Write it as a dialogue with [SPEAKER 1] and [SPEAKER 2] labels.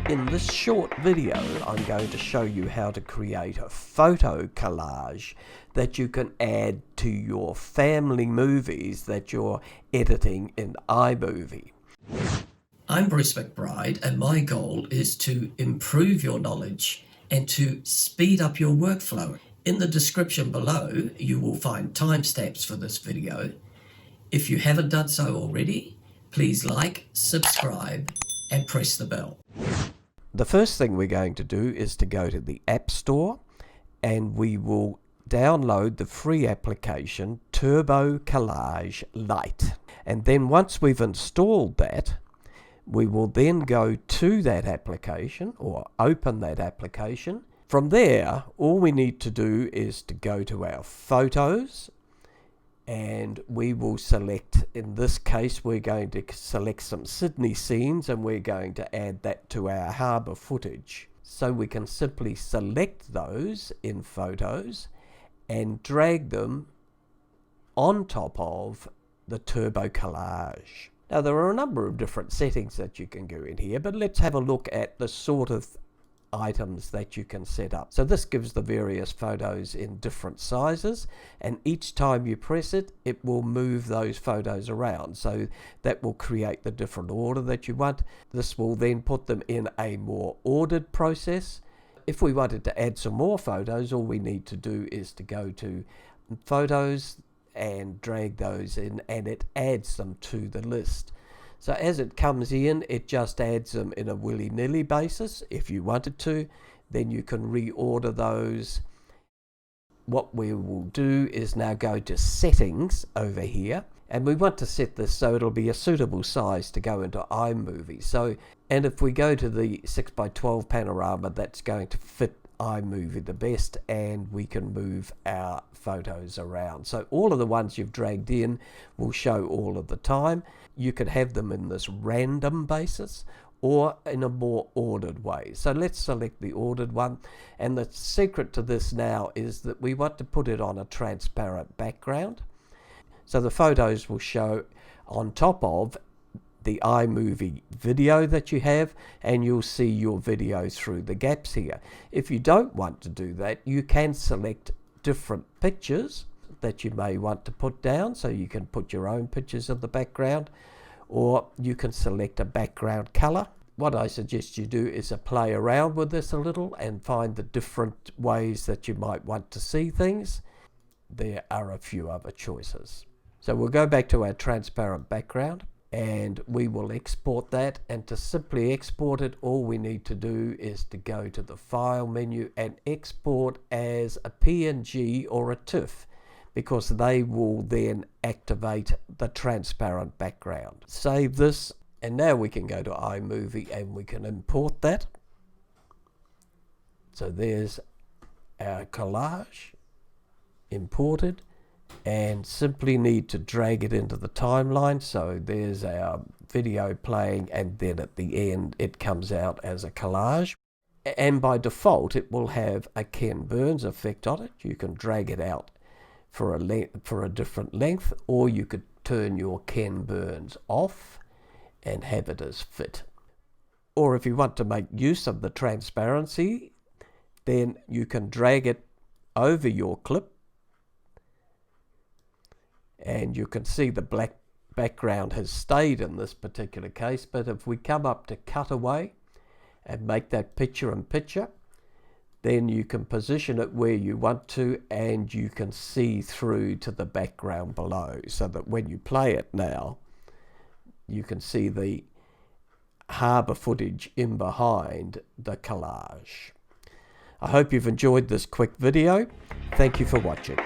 [SPEAKER 1] In this short video, I'm going to show you how to create a photo collage that you can add to your family movies that you're editing in iMovie.
[SPEAKER 2] I'm Bruce McBride, and my goal is to improve your knowledge and to speed up your workflow. In the description below, you will find timestamps for this video. If you haven't done so already, please like, subscribe, and press the bell.
[SPEAKER 1] The first thing we're going to do is to go to the App Store, and we will download the free application TurboCollage Lite. And then once we've installed that, we will then go to that application or open that application. From there, all we need to do is to go to our photos, and we will select, in this case we're going to select some Sydney scenes, and we're going to add that to our harbour footage. So we can simply select those in photos and drag them on top of the TurboCollage. Now there are a number of different settings that you can go in here, but let's have a look at the sort of items that you can set up. So this gives the various photos in different sizes, and each time you press it, it will move those photos around. So that will create the different order that you want. This will then put them in a more ordered process. If we wanted to add some more photos, all we need to do is to go to photos and drag those in, and it adds them to the list. So as it comes in, it just adds them in a willy-nilly basis. If you wanted to, then you can reorder those. What we will do is now go to settings over here, and we want to set this so it'll be a suitable size to go into iMovie. So, and if we go to the 6x12 panorama, that's going to fit iMovie the best, and we can move our photos around. So all of the ones you've dragged in will show all of the time. You could have them in this random basis or in a more ordered way. So let's select the ordered one, and the secret to this now is that we want to put it on a transparent background. So the photos will show on top of the iMovie video that you have, and you'll see your video through the gaps here. If you don't want to do that, you can select different pictures that you may want to put down, so you can put your own pictures in the background, or you can select a background color. What I suggest you do is play around with this a little and find the different ways that you might want to see things. There are a few other choices. So we'll go back to our transparent background, and we will export that. And to simply export it, all we need to do is to go to the file menu and export as a PNG or a TIFF, because they will then activate the transparent background. Save this, and now we can go to iMovie and we can import that. So there's our collage imported, and simply need to drag it into the timeline. So there's our video playing, and then at the end it comes out as a collage. And by default it will have a Ken Burns effect on it. You can drag it out for a different length, or you could turn your Ken Burns off and have it as fit. Or if you want to make use of the transparency, then you can drag it over your clip, and you can see the black background has stayed in this particular case. But if we come up to cutaway and make that picture in picture, then you can position it where you want to, and you can see through to the background below, so that when you play it now, you can see the harbour footage in behind the collage. I hope you've enjoyed this quick video. Thank you for watching.